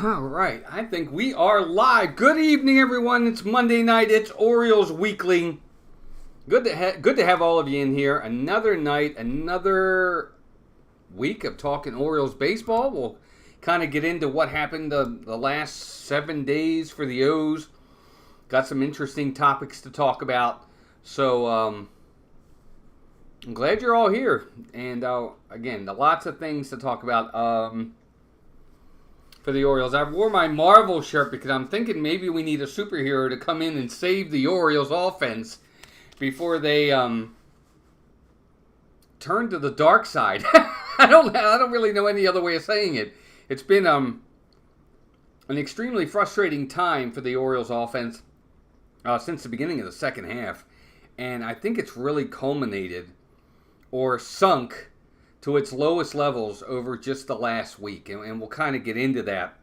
All right, I think we are live. Good evening, everyone. It's Monday night. It's Orioles Weekly. Good to have all of you in here. Another night, another week of talking Orioles baseball. We'll kind of get into what happened the last 7 days for the O's. Got some interesting topics to talk about. So I'm glad you're all here. And again, lots of things to talk about. For the Orioles. I wore my Marvel shirt because I'm thinking maybe we need a superhero to come in and save the Orioles offense before they turn to the dark side. I don't really know any other way of saying it. It's been an extremely frustrating time for the Orioles offense since the beginning of the second half. And I think it's really culminated or sunk to its lowest levels over just the last week. And we'll kind of get into that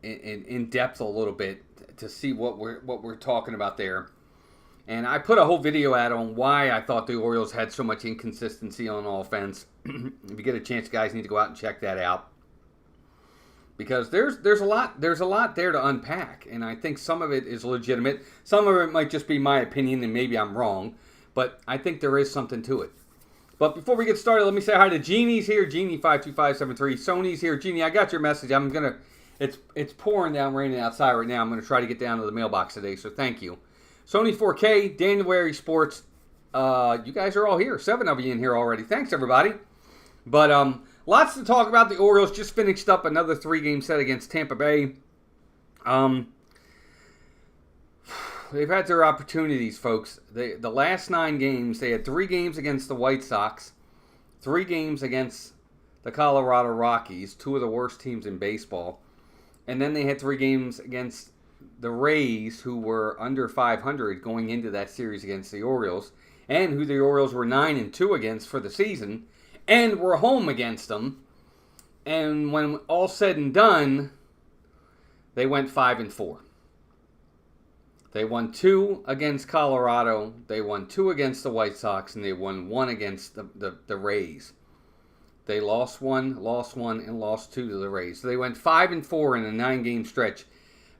in depth a little bit to see what we're talking about there. And I put a whole video out on why I thought the Orioles had so much inconsistency on offense. If you get a chance, guys, you need to go out and check that out. Because there's a lot there to unpack. And I think some of it is legitimate. Some of it might just be my opinion and maybe I'm wrong. But I think there is something to it. But before we get started, let me say hi to Jeannie's here, Jeannie52573. Sony's here. Jeannie, I got your message. It's pouring down, raining outside right now. I'm going to try to get down to the mailbox today, so thank you. Sony 4K, January Sports. You guys are all here. 7 of you in here already. Thanks, everybody. But lots to talk about. The Orioles just finished up another 3-game set against Tampa Bay. They've had their opportunities, folks. The last 9 games, they had 3 games against the White Sox, 3 games against the Colorado Rockies, 2 of the worst teams in baseball. And then they had 3 games against the Rays, who were under 500 going into that series against the Orioles, and who the Orioles were 9-2 against for the season, and were home against them. And when all said and done, they went 5-4. They won 2 against Colorado, they won 2 against the White Sox, and they won 1 against the Rays. They lost 1, and lost 2 to the Rays. So they went 5-4 in a 9-game stretch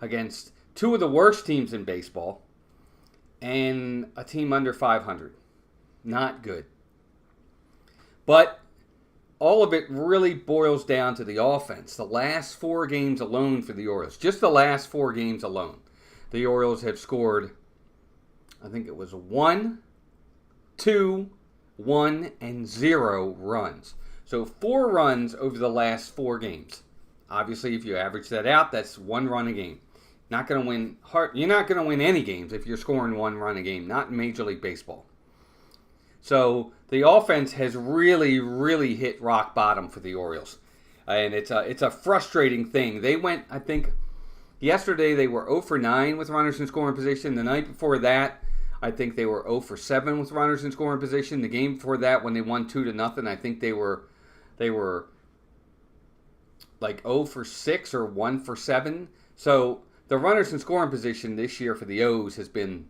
against 2 of the worst teams in baseball and a team under 500. Not good. But all of it really boils down to the offense. The last 4 games alone for the Orioles, just the last 4 games alone. The Orioles have scored, I think it was 1, 2, 1, and 0 runs. So 4 runs over the last 4 games. Obviously, if you average that out, that's 1 run a game. You're not going to win any games if you're scoring 1 run a game, not in Major League Baseball. So the offense has really, really hit rock bottom for the Orioles. And it's a frustrating thing. They went, I think, yesterday they were 0 for 9 with runners in scoring position. The night before that, I think they were 0 for 7 with runners in scoring position. The game before that, when they won 2-0, I think they were like 0 for 6 or 1 for 7. So the runners in scoring position this year for the O's has been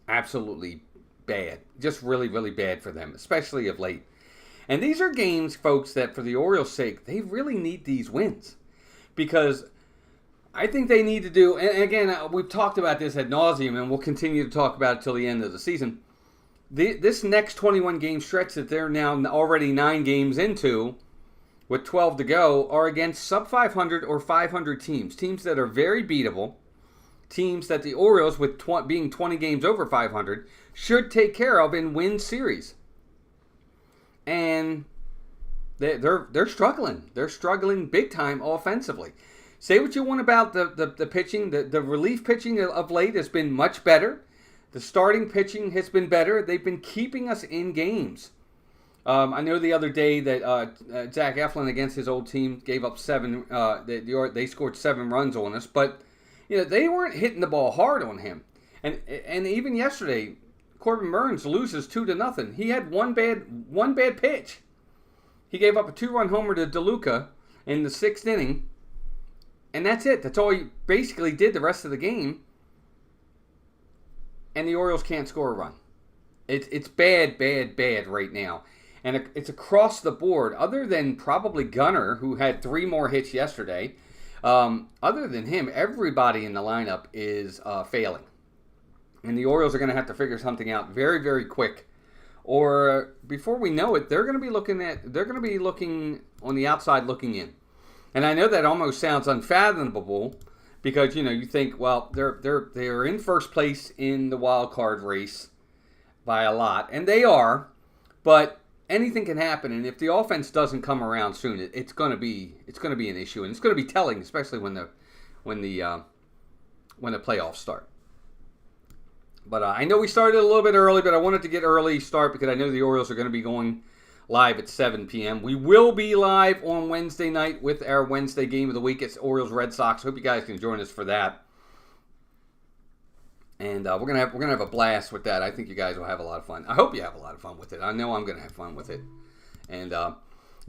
absolutely bad. Just really, really bad for them, especially of late. And these are games, folks, that for the Orioles' sake, they really need these wins. Because I think they need to do, and again, we've talked about this ad nauseum, and we'll continue to talk about it till the end of the season. This next 21-game stretch that they're now already 9 games into, with 12 to go, are against sub-500 or 500 teams. Teams that are very beatable. Teams that the Orioles, with being 20 games over 500, should take care of and win series. And they're struggling. They're struggling big time offensively. Say what you want about the pitching. The relief pitching of late has been much better. The starting pitching has been better. They've been keeping us in games. I know the other day that Zach Eflin against his old team gave up 7. They scored 7 runs on us, but they weren't hitting the ball hard on him. And even yesterday, Corbin Burns loses 2-0. He had one bad pitch. He gave up a 2-run homer to DeLuca in the 6th inning. And that's it. That's all he basically did the rest of the game. And the Orioles can't score a run. It's bad right now. And it's across the board. Other than probably Gunnar, who had 3 more hits yesterday, other than him, everybody in the lineup is failing. And the Orioles are going to have to figure something out very, very quick. Or before we know it, they're going to be looking on the outside looking in. And I know that almost sounds unfathomable because, you think, well, they're in first place in the wild card race by a lot, and they are, but anything can happen, and if the offense doesn't come around soon, it's going to be an issue, and it's going to be telling, especially when the playoffs start. But I know we started a little bit early, but I wanted to get early start because I know the Orioles are going to be going live at 7 p.m. We will be live on Wednesday night with our Wednesday game of the week. It's Orioles Red Sox. Hope you guys can join us for that. And we're gonna have a blast with that. I think you guys will have a lot of fun. I hope you have a lot of fun with it. I know I'm gonna have fun with it. And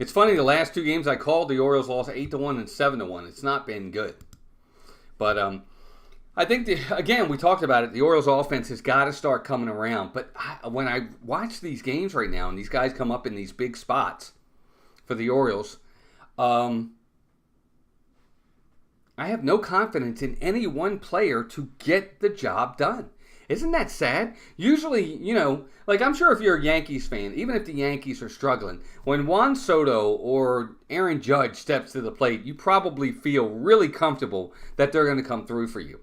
it's funny. The last 2 games I called, the Orioles lost 8-1 and 7-1. It's not been good. But I think again we talked about it. The Orioles offense has got to start coming around. But when I watch these games right now, and these guys come up in these big spots for the Orioles, I have no confidence in any one player to get the job done. Isn't that sad? Usually, like I'm sure if you're a Yankees fan, even if the Yankees are struggling, when Juan Soto or Aaron Judge steps to the plate, you probably feel really comfortable that they're going to come through for you.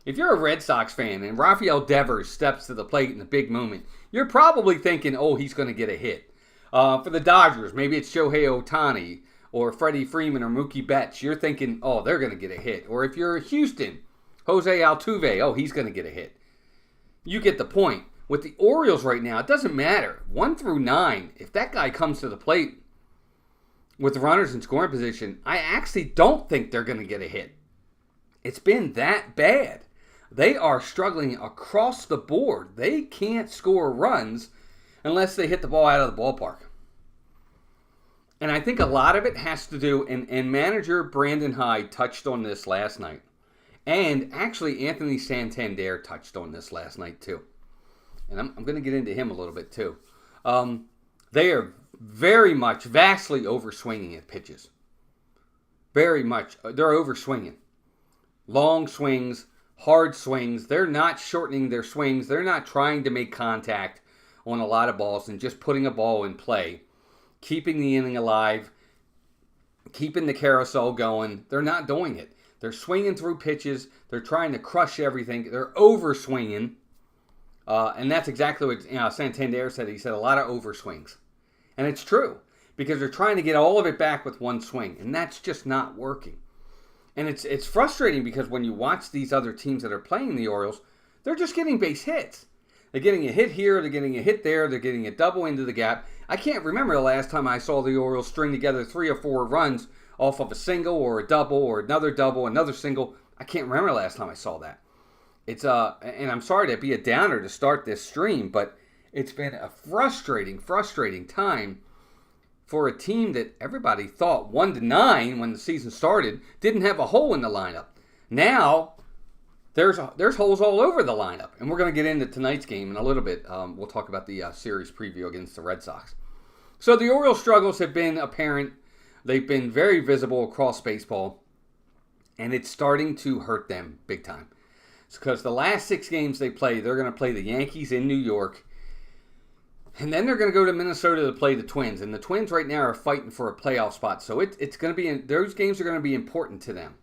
If you're a Red Sox fan and Rafael Devers steps to the plate in a big moment, you're probably thinking, oh, he's going to get a hit. For the Dodgers, maybe it's Shohei Ohtani or Freddie Freeman or Mookie Betts. You're thinking, oh, they're going to get a hit. Or if you're Houston, Jose Altuve, oh, he's going to get a hit. You get the point. With the Orioles right now, it doesn't matter. 1 through 9, if that guy comes to the plate with runners in scoring position, I actually don't think they're going to get a hit. It's been that bad. They are struggling across the board. They can't score runs unless they hit the ball out of the ballpark. And I think a lot of it has to do, and manager Brandon Hyde touched on this last night. And actually Anthony Santander touched on this last night too. And I'm going to get into him a little bit too. They are vastly overswinging at pitches. Very much. They're overswinging. Long swings, hard swings. They're not shortening their swings. They're not trying to make contact on a lot of balls and just putting a ball in play. Keeping the inning alive. Keeping the carousel going. They're not doing it. They're swinging through pitches. They're trying to crush everything. They're overswinging. And that's exactly what Santander said. He said a lot of overswings. And it's true. Because they're trying to get all of it back with one swing. And that's just not working. And it's frustrating because when you watch these other teams that are playing the Orioles, they're just getting base hits. They're getting a hit here. They're getting a hit there. They're getting a double into the gap. I can't remember the last time I saw the Orioles string together 3 or 4 runs off of a single or a double or another single. I can't remember the last time I saw that. It's and I'm sorry to be a downer to start this stream, but it's been a frustrating time for a team that everybody thought 1-9 when the season started didn't have a hole in the lineup. Now there's holes all over the lineup, and we're going to get into tonight's game in a little bit. We'll talk about the series preview against the Red Sox. So the Orioles' struggles have been apparent. They've been very visible across baseball, and it's starting to hurt them big time. It's because the last 6 games they play, they're going to play the Yankees in New York, and then they're going to go to Minnesota to play the Twins. And the Twins right now are fighting for a playoff spot, so it's going to be those games are going to be important to them.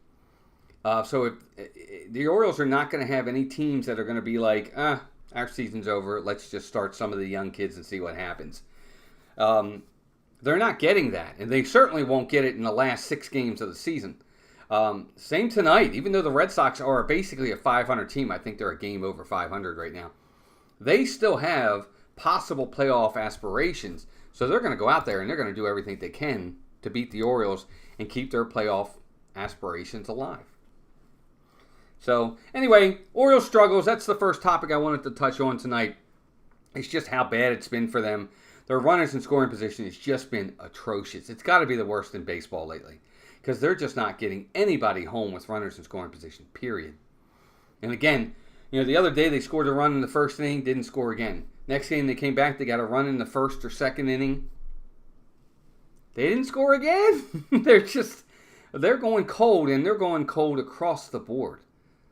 So if the Orioles are not going to have any teams that are going to be like, our season's over, let's just start some of the young kids and see what happens. They're not getting that, and they certainly won't get it in the last 6 games of the season. Same tonight, even though the Red Sox are basically a 500 team, I think they're a game over 500 right now. They still have possible playoff aspirations, so they're going to go out there and they're going to do everything they can to beat the Orioles and keep their playoff aspirations alive. So, anyway, Orioles struggles, that's the first topic I wanted to touch on tonight. It's just how bad it's been for them. Their runners in scoring position has just been atrocious. It's got to be the worst in baseball lately because they're just not getting anybody home with runners in scoring position, period. And again, the other day they scored a run in the first inning, didn't score again. Next game they came back, they got a run in the first or second inning, They didn't score again. They're going cold, and they're going cold across the board.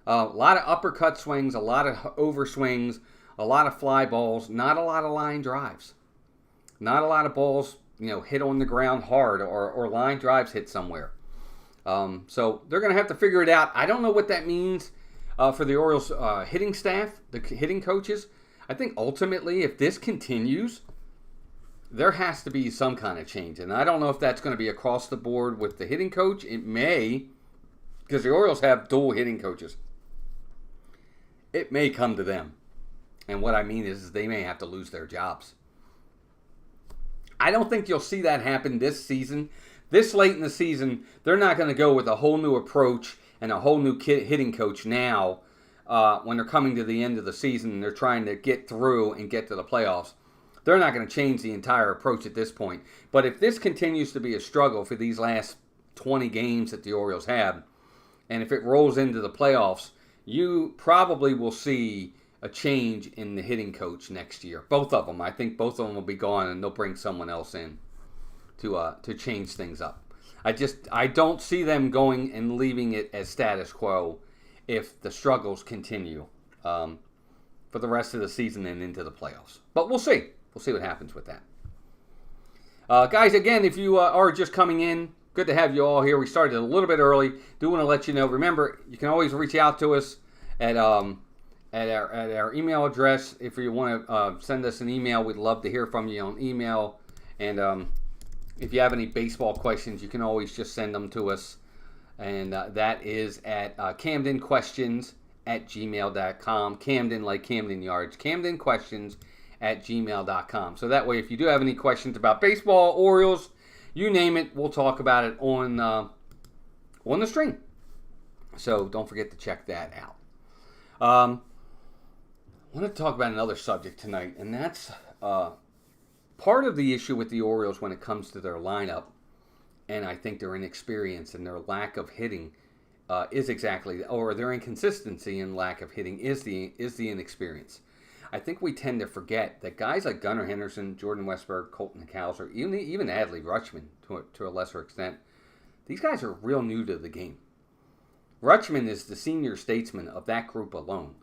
A lot of uppercut swings, a lot of overswings, a lot of fly balls, not a lot of line drives. Not a lot of balls, hit on the ground hard or line drives hit somewhere. So they're going to have to figure it out. I don't know what that means for the Orioles hitting staff, the hitting coaches. I think ultimately, if this continues, there has to be some kind of change. And I don't know if that's going to be across the board with the hitting coach. It may, because the Orioles have dual hitting coaches. It may come to them. And what I mean is they may have to lose their jobs. I don't think you'll see that happen this season. This late in the season, they're not going to go with a whole new approach and a whole new hitting coach now when they're coming to the end of the season and they're trying to get through and get to the playoffs. They're not going to change the entire approach at this point. But if this continues to be a struggle for these last 20 games that the Orioles have, and if it rolls into the playoffs, you probably will see a change in the hitting coach next year. Both of them. I think both of them will be gone, and they'll bring someone else in to change things up. I don't see them going and leaving it as status quo if the struggles continue for the rest of the season and into the playoffs. But we'll see. We'll see what happens with that. Guys, again, if you are just coming in, good to have you all here. We started a little bit early. Do want to let you know, remember, you can always reach out to us at our email address. If you want to send us an email, we'd love to hear from you on email. And if you have any baseball questions, you can always just send them to us. And that is at CamdenQuestions@gmail.com. Camden, like Camden Yards. CamdenQuestions@gmail.com. So that way, if you do have any questions about baseball, Orioles, you name it, we'll talk about it on the stream. So don't forget to check that out. I want to talk about another subject tonight, and that's part of the issue with the Orioles when it comes to their lineup, and I think their inexperience and their lack of hitting is exactly, or their inconsistency and lack of hitting is the inexperience. I think we tend to forget that guys like Gunnar Henderson, Jordan Westburg, Colton Cowser, even Adley Rutschman to a lesser extent, these guys are real new to the game. Rutschman is the senior statesman of that group alone,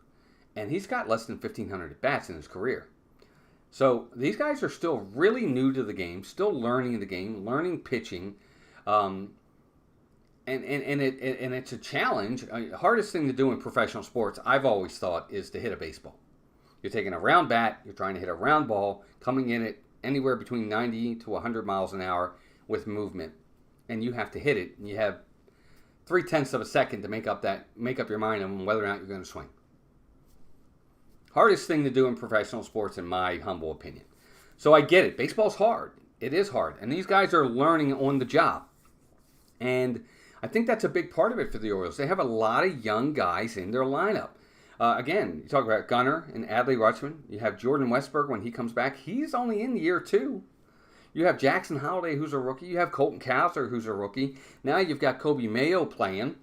and he's got less than 1,500 at-bats in his career. So these guys are still really new to the game, still learning the game, learning pitching, and it's a challenge. The hardest thing to do in professional sports, I've always thought, is to hit a baseball. You're taking a round bat, you're trying to hit a round ball, coming in at anywhere between 90 to 100 miles an hour with movement, and you have to hit it, and you have 0.3 of a second to make up your mind on whether or not you're going to swing. Hardest thing to do in professional sports, in my humble opinion. So I get it. Baseball's hard. It is hard. And these guys are learning on the job. And I think that's a big part of it for the Orioles. They have a lot of young guys in their lineup. Again, you talk about Gunnar and Adley Rutschman. You have Jordan Westburg when he comes back. He's only in year 2. You have Jackson Holliday, who's a rookie. You have Colton Cowser, who's a rookie. Now you've got Coby Mayo playing.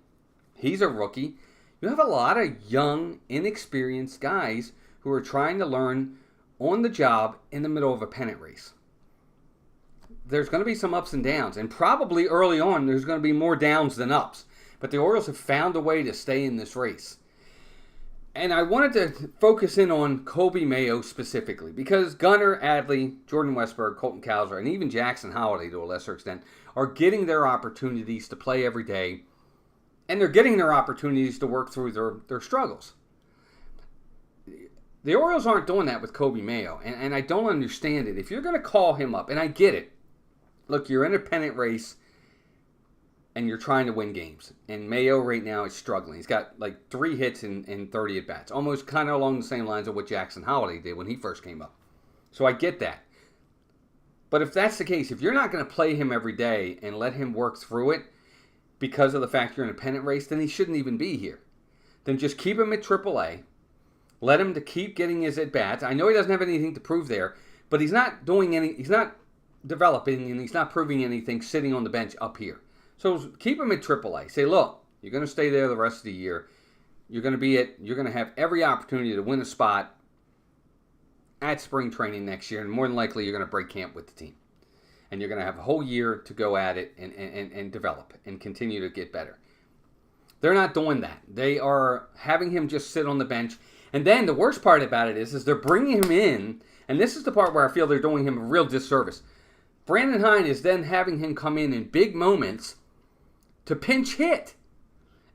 He's a rookie. You have a lot of young, inexperienced guys who are trying to learn on the job in the middle of a pennant race. There's going to be some ups and downs, and probably early on there's going to be more downs than ups. But the Orioles have found a way to stay in this race. And I wanted to focus in on Coby Mayo specifically because Gunnar, Adley, Jordan Westburg, Colton Cowser, and even Jackson Holliday to a lesser extent are getting their opportunities to play every day, and they're getting their opportunities to work through their struggles. The Orioles aren't doing that with Coby Mayo, and I don't understand it. If you're going to call him up, and I get it, look, you're in a pennant race, and you're trying to win games. And Mayo right now is struggling. He's got like 3 hits and 30 at-bats. Almost kind of along the same lines of what Jackson Holliday did when he first came up. So I get that. But if that's the case, if you're not going to play him every day and let him work through it because of the fact you're in a pennant race, then he shouldn't even be here. Then just keep him at AAA. Let him to keep getting his at-bats. I know he doesn't have anything to prove there, but he's not developing and he's not proving anything sitting on the bench up here. So keep him at AAA. Say, look, you're going to stay there the rest of the year. You're going to have every opportunity to win a spot at spring training next year, and more than likely you're going to break camp with the team. and you're going to have a whole year to go at it and develop and continue to get better. They're not doing that. They are having him just sit on the bench. And then the worst part about it is they're bringing him in, and this is the part where I feel they're doing him a real disservice. Brandon Hine is then having him come in big moments to pinch hit.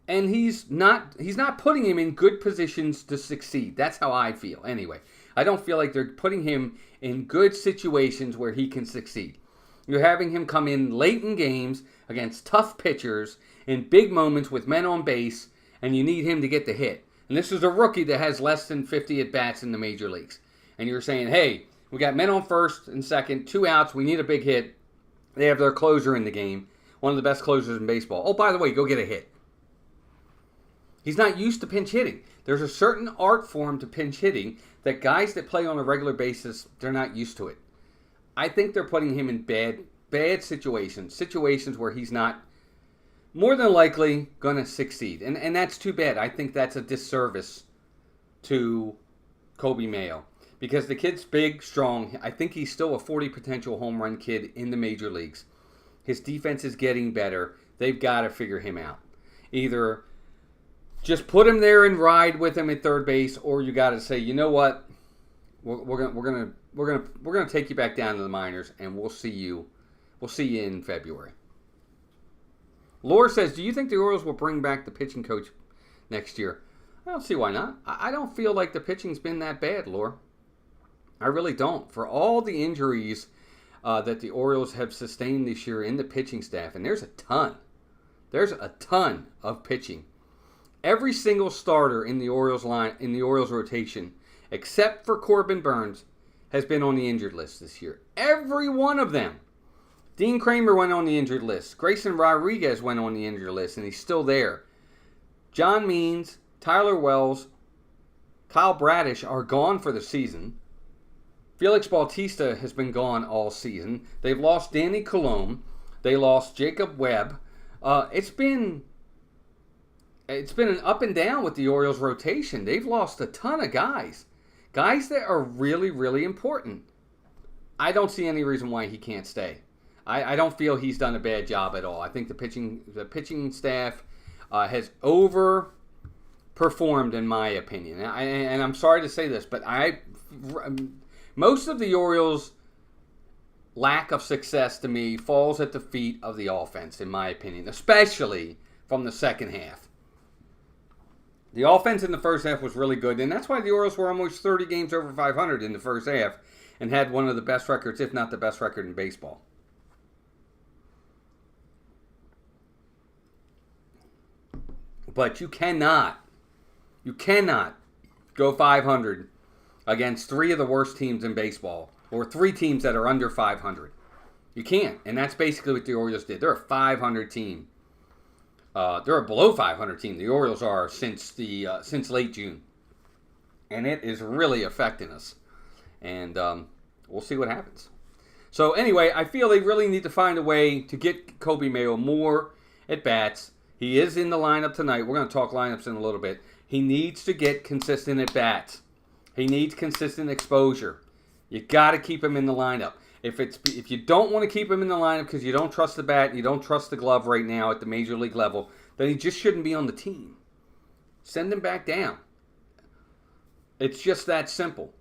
And he's not putting him in good positions to succeed. That's how I feel. Anyway, I don't feel like they're putting him in good situations where he can succeed. You're having him come in late in games against tough pitchers in big moments with men on base, and you need him to get the hit. And this is a rookie that has less than 50 at-bats in the major leagues. And you're saying, hey, we got men on first and second, 2 outs, we need a big hit. They have their closer in the game, one of the best closers in baseball. Oh, by the way, go get a hit. He's not used to pinch hitting. There's a certain art form to pinch hitting that guys that play on a regular basis, they're not used to it. I think they're putting him in bad situations where he's not more than likely going to succeed. And that's too bad. I think that's a disservice to Coby Mayo because the kid's big, strong. I think he's still a 40 potential home run kid in the major leagues. His defense is getting better. They've got to figure him out. Either just put him there and ride with him at third base, or you got to say, you know what, we're gonna take you back down to the minors, and we'll see you in February. Laura says, do you think the Orioles will bring back the pitching coach next year? I don't see why not. I don't feel like the pitching's been that bad, Laura. I really don't. For all the injuries that the Orioles have sustained this year in the pitching staff, and there's a ton of pitching. Every single starter in the Orioles rotation, except for Corbin Burns, has been on the injured list this year. Every one of them. Dean Kramer went on the injured list. Grayson Rodriguez went on the injured list, and he's still there. John Means, Tyler Wells, Kyle Bradish are gone for the season. Felix Bautista has been gone all season. They've lost Danny Coloumbe. They lost Jacob Webb. It's been an up and down with the Orioles rotation. They've lost a ton of guys that are really, really important. I don't see any reason why he can't stay. I don't feel he's done a bad job at all. I think the pitching staff has overperformed, in my opinion. And I'm sorry to say this, but most of the Orioles' lack of success to me falls at the feet of the offense, in my opinion, especially from the second half. The offense in the first half was really good, and that's why the Orioles were almost 30 games over 500 in the first half and had one of the best records, if not the best record in baseball. But you cannot go 500 against 3 of the worst teams in baseball, or 3 teams that are under 500. You can't, and that's basically what the Orioles did. They're a 500 team. They're a below 500 team. The Orioles are since late June, and it is really affecting us. And we'll see what happens. So anyway, I feel they really need to find a way to get Coby Mayo more at bats. He is in the lineup tonight. We're going to talk lineups in a little bit. He needs to get consistent at bats. He needs consistent exposure. You got to keep him in the lineup. If you don't want to keep him in the lineup because you don't trust the bat and you don't trust the glove right now at the major league level, then he just shouldn't be on the team. Send him back down. It's just that simple.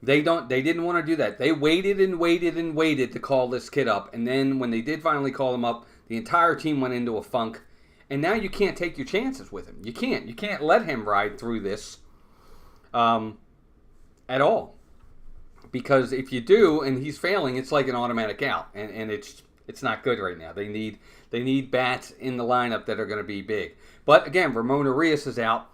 They didn't want to do that. They waited and waited and waited to call this kid up, and then when they did finally call him up, the entire team went into a funk. And now you can't take your chances with him. You can't let him ride through this at all. Because if you do and he's failing, it's like an automatic out. And it's not good right now. They need bats in the lineup that are going to be big. But again, Ramon Arias is out.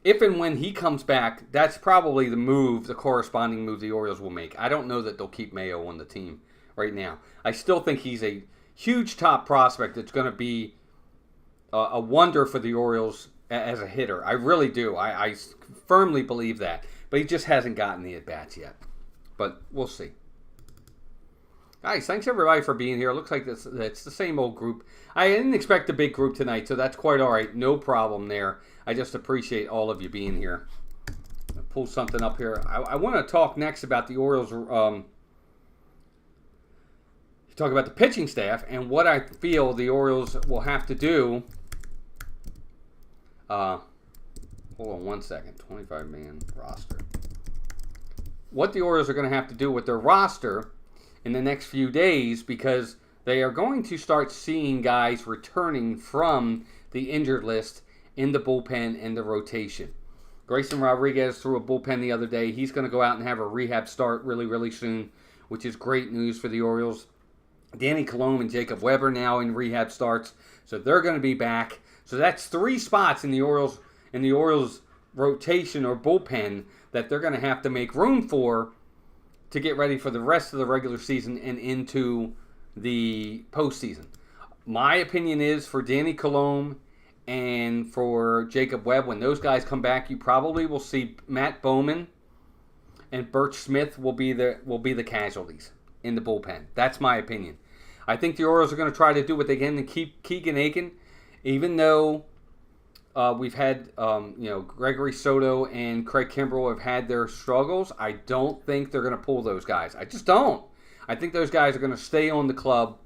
If and when he comes back, that's probably the corresponding move the Orioles will make. I don't know that they'll keep Mayo on the team right now. I still think he's a huge top prospect that's going to be a wonder for the Orioles as a hitter. I really do. I firmly believe that. But he just hasn't gotten the at-bats yet. But we'll see. Guys, thanks everybody for being here. It looks like it's the same old group. I didn't expect a big group tonight, so that's quite all right. No problem there. I just appreciate all of you being here. I'll pull something up here. I want to talk next about the Orioles talk about the pitching staff and what I feel the Orioles will have to do. Hold on one second. 25-man roster. What the Orioles are going to have to do with their roster in the next few days, because they are going to start seeing guys returning from the injured list in the bullpen and the rotation. Grayson Rodriguez threw a bullpen the other day. He's going to go out and have a rehab start really, really soon, which is great news for the Orioles. Danny Coloumbe and Jacob Webb are now in rehab starts, so they're going to be back. So that's 3 spots in the Orioles rotation or bullpen that they're going to have to make room for to get ready for the rest of the regular season and into the postseason. My opinion is for Danny Coloumbe and for Jacob Webb, when those guys come back, you probably will see Matt Bowman and Burch Smith will be the casualties in the bullpen. That's my opinion. I think the Orioles are going to try to do what they can to keep Keegan Aiken, even though we've had Gregory Soto and Craig Kimbrell have had their struggles. I don't think they're going to pull those guys. I just don't. I think those guys are going to stay on the club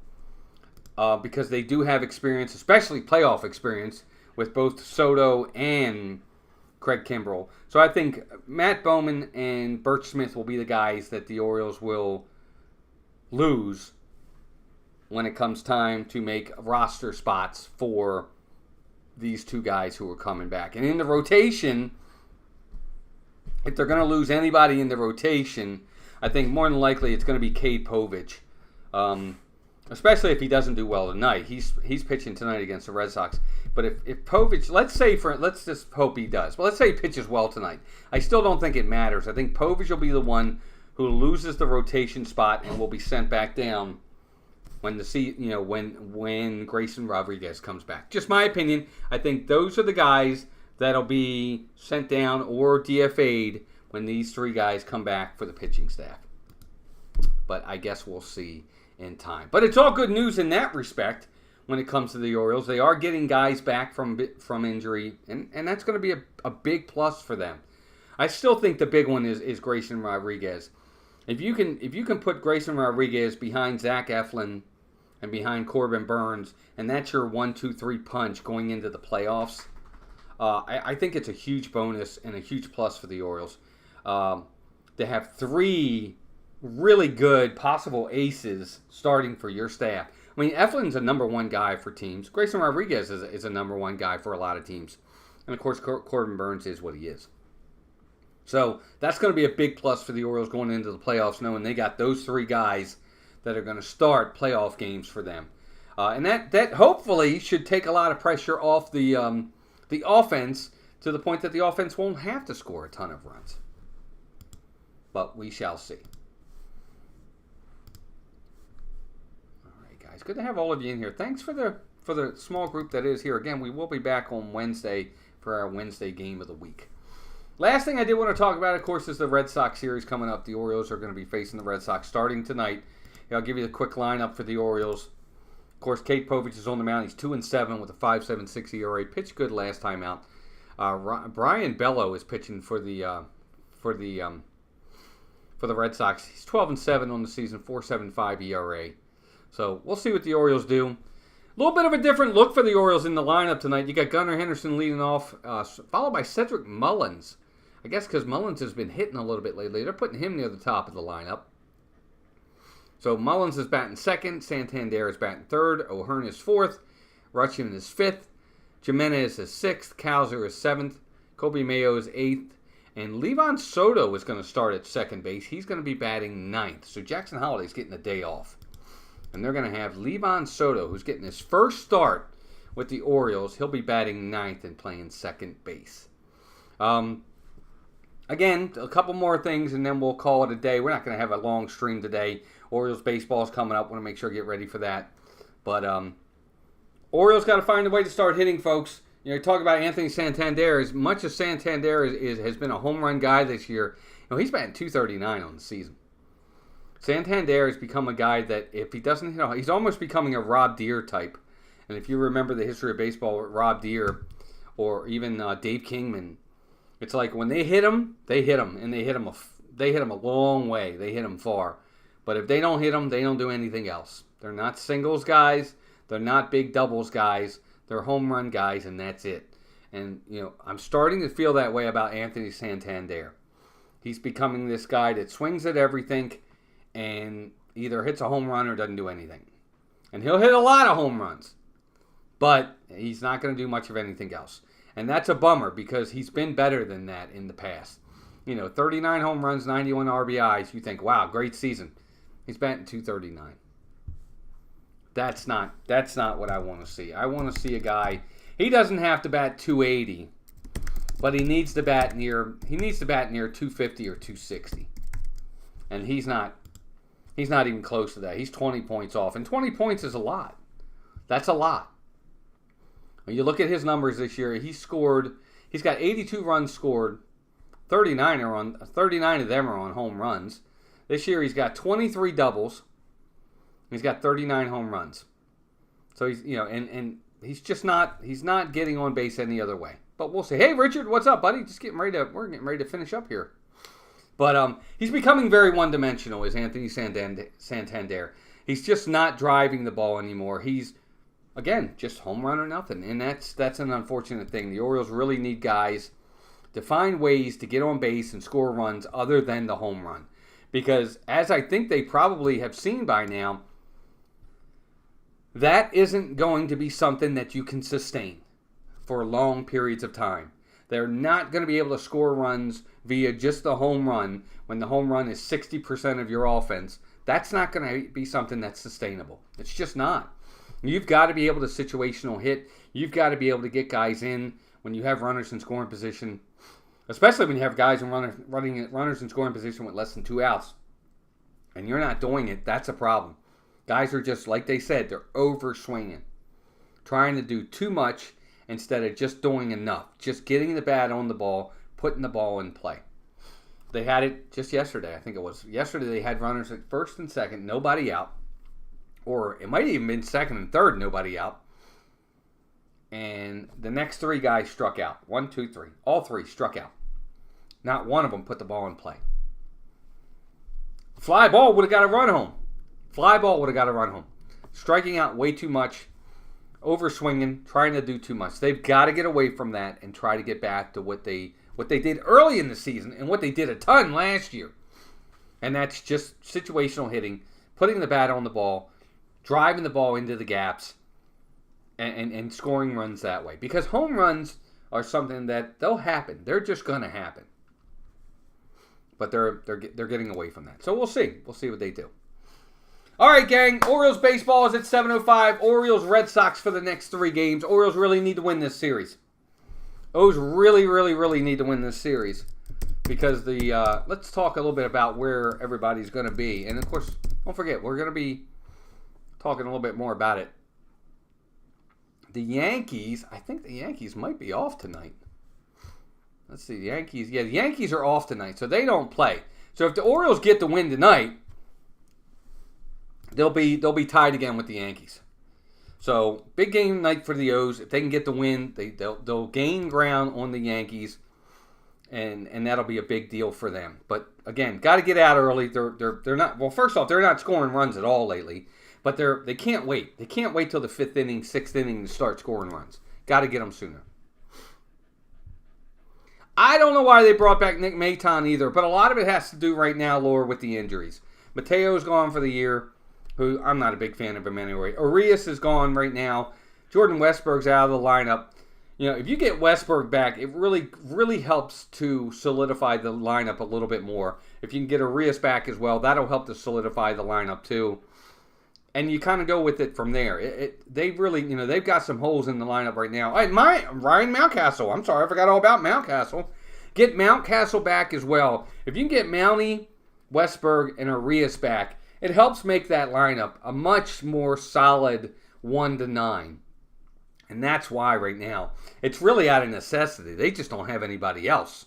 because they do have experience, especially playoff experience, with both Soto and Craig Kimbrell. So I think Matt Bowman and Burch Smith will be the guys that the Orioles will lose when it comes time to make roster spots for these 2 guys who are coming back. And in the rotation, if they're going to lose anybody in the rotation, I think more than likely it's going to be Cade Povich. Especially if he doesn't do well tonight. He's pitching tonight against the Red Sox. But if Povich, let's just hope he does. But let's say he pitches well tonight. I still don't think it matters. I think Povich will be the one who loses the rotation spot and will be sent back down when Grayson Rodriguez comes back. Just my opinion. I think those are the guys that'll be sent down or DFA'd when these 3 guys come back for the pitching staff. But I guess we'll see in time. But it's all good news in that respect when it comes to the Orioles. They are getting guys back from injury, and that's going to be a big plus for them. I still think the big one is Grayson Rodriguez. If you can put Grayson Rodriguez behind Zach Eflin and behind Corbin Burns, and that's your 1-2-3 punch going into the playoffs, I think it's a huge bonus and a huge plus for the Orioles. They have 3 really good possible aces starting for your staff. I mean, Eflin's a number 1 guy for teams. Grayson Rodriguez is a number 1 guy for a lot of teams. And, of course, Corbin Burns is what he is. So that's going to be a big plus for the Orioles going into the playoffs, knowing they got those 3 guys that are going to start playoff games for them. And that hopefully should take a lot of pressure off the offense to the point that the offense won't have to score a ton of runs. But we shall see. It's good to have all of you in here. Thanks for the small group that is here. Again, we will be back on Wednesday for our Wednesday game of the week. Last thing I did want to talk about, of course, is the Red Sox series coming up. The Orioles are going to be facing the Red Sox starting tonight. I'll give you the quick lineup for the Orioles. Of course, Cade Povich is on the mound. He's 2-7 with a 5.76 ERA. Pitched good last time out. Brian Bello is pitching for the Red Sox. He's 12-7 on the season, 4.75 ERA. So we'll see what the Orioles do. A little bit of a different look for the Orioles in the lineup tonight. You got Gunnar Henderson leading off, followed by Cedric Mullins. I guess because Mullins has been hitting a little bit lately. They're putting him near the top of the lineup. So Mullins is batting second. Santander is batting third. O'Hearn is fourth. Rutschman is fifth. Jimenez is sixth. Cowser is seventh. Coby Mayo is eighth. And Levon Soto is going to start at second base. He's going to be batting ninth. So Jackson Holliday's getting a day off. And they're going to have Levon Soto, who's getting his first start with the Orioles. He'll be batting ninth and playing second base. Again, a couple more things, and then we'll call it a day. We're not going to have a long stream today. Orioles baseball is coming up. Want to make sure to get ready for that. But Orioles got to find a way to start hitting, folks. You know, talk about Anthony Santander. As much as Santander has been a home run guy this year, he's batting .239 on the season. Santander has become a guy that if he doesn't hit, he's almost becoming a Rob Deere type. And if you remember the history of baseball with Rob Deere or even Dave Kingman, it's like when they hit him, and they hit him a long way. They hit him far. But if they don't hit him, they don't do anything else. They're not singles guys. They're not big doubles guys. They're home run guys, and that's it. And, I'm starting to feel that way about Anthony Santander. He's becoming this guy that swings at everything and either hits a home run or doesn't do anything. And he'll hit a lot of home runs, but he's not going to do much of anything else. And that's a bummer because he's been better than that in the past. 39 home runs, 91 RBIs. You think, wow, great season. He's batting .239. That's not what I want to see. I want to see a guy. He doesn't have to bat .280, but he needs to bat near 250 or 260. And he's not even close to that. He's 20 points off, and 20 points is a lot. That's a lot. When you look at his numbers this year, he's got 82 runs scored. 39 of them are on home runs. This year he's got 23 doubles. He's got 39 home runs. So he's and he's not getting on base any other way. But we'll see. Hey Richard, what's up, buddy? We're getting ready to finish up here. But he's becoming very one-dimensional, is Anthony Santander. He's just not driving the ball anymore. He's, again, just home run or nothing. And that's an unfortunate thing. The Orioles really need guys to find ways to get on base and score runs other than the home run. Because, as I think they probably have seen by now, that isn't going to be something that you can sustain for long periods of time. They're not going to be able to score runs via just the home run when the home run is 60% of your offense. That's not going to be something that's sustainable. It's just not. You've got to be able to situational hit. You've got to be able to get guys in when you have runners in scoring position, especially when you have guys runners in scoring position with less than 2 outs, and you're not doing it. That's a problem. Guys are just, like they said, they're over swinging, trying to do too much instead of just doing enough, just getting the bat on the ball, putting the ball in play. They had it just yesterday. I think it was yesterday. They had runners at first and second, nobody out, or it might have even been second and third, nobody out. And the next 3 guys struck out. 1, 2, 3. All 3 struck out. Not one of them put the ball in play. Fly ball would have got a run home. Striking out way too much. Over swinging. Trying to do too much. They've got to get away from that and try to get back to what they did early in the season and what they did a ton last year. And that's just situational hitting. Putting the bat on the ball. Driving the ball into the gaps. And scoring runs that way. Because home runs are something that they'll happen. They're just going to happen. But they're getting away from that. So we'll see. We'll see what they do. All right, gang. Orioles baseball is at 7:05. Orioles Red Sox for the next 3 games. Orioles really need to win this series. O's really, really, really need to win this series. Because let's talk a little bit about where everybody's going to be. And, of course, don't forget, we're going to be talking a little bit more about it. The Yankees, I think the Yankees might be off tonight. Let's see, the Yankees. Yeah, the Yankees are off tonight, so they don't play. So if the Orioles get the win tonight, they'll be tied again with the Yankees. So big game night for the O's. If they can get the win, they'll gain ground on the Yankees, and that'll be a big deal for them. But again, got to get out early. They're not. Well, first off, they're not scoring runs at all lately. But they can't wait. They can't wait till the 5th inning, 6th inning to start scoring runs. Got to get them sooner. I don't know why they brought back Nick Maton either, but a lot of it has to do right now, Laura, with the injuries. Mateo's gone for the year, who I'm not a big fan of him anyway. Arias is gone right now. Jordan Westburg's out of the lineup. If you get Westburg back, it really, really helps to solidify the lineup a little bit more. If you can get Arias back as well, that'll help to solidify the lineup too. And you kind of go with it from there. They've really, they've got some holes in the lineup right now. Ryan Mountcastle. I'm sorry, I forgot all about Mountcastle. Get Mountcastle back as well. If you can get Mountie, Westburg, and Arias back, it helps make that lineup a much more solid 1-9. And that's why right now, it's really out of necessity. They just don't have anybody else.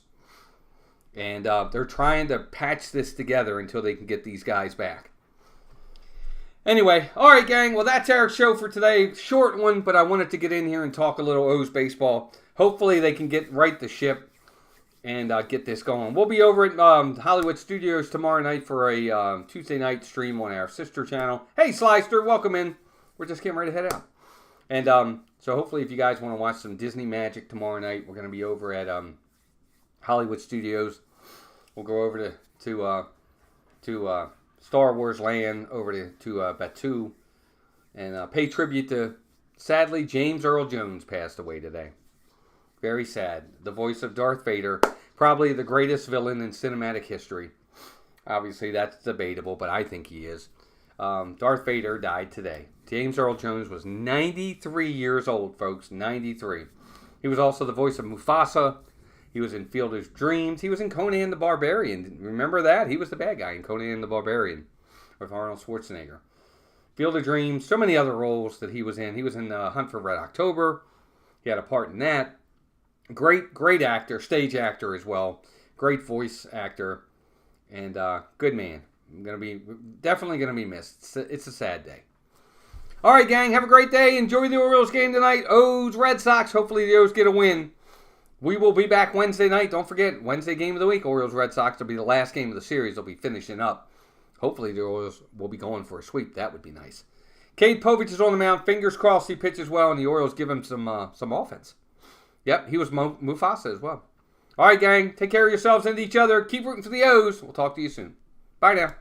And they're trying to patch this together until they can get these guys back. Anyway, all right, gang. Well, that's our show for today. Short one, but I wanted to get in here and talk a little O's baseball. Hopefully they can right the ship and get this going. We'll be over at Hollywood Studios tomorrow night for a Tuesday night stream on our sister channel. Hey, Slyster, welcome in. We're just getting ready to head out. And so hopefully if you guys want to watch some Disney magic tomorrow night, we're going to be over at Hollywood Studios. We'll go over to Star Wars Land, over to Batuu, and pay tribute to, sadly, James Earl Jones passed away today. Very sad. The voice of Darth Vader, probably the greatest villain in cinematic history. Obviously, that's debatable, but I think he is. Darth Vader died today. James Earl Jones was 93 years old, folks. 93. He was also the voice of Mufasa. He was in Fielder's Dreams. He was in Conan the Barbarian. Remember that? He was the bad guy in Conan the Barbarian with Arnold Schwarzenegger. Field of Dreams. So many other roles that he was in. He was in Hunt for Red October. He had a part in that. Great actor, stage actor as well. Great voice actor, and good man. Definitely gonna be missed. It's a sad day. All right, gang, have a great day. Enjoy the Orioles game tonight. O's, Red Sox. Hopefully the O's get a win. We will be back Wednesday night. Don't forget, Wednesday game of the week. Orioles, Red Sox will be the last game of the series. They'll be finishing up. Hopefully the Orioles will be going for a sweep. That would be nice. Cade Povich is on the mound. Fingers crossed he pitches well, and the Orioles give him some offense. Yep, he was Mufasa as well. All right, gang. Take care of yourselves and each other. Keep rooting for the O's. We'll talk to you soon. Bye now.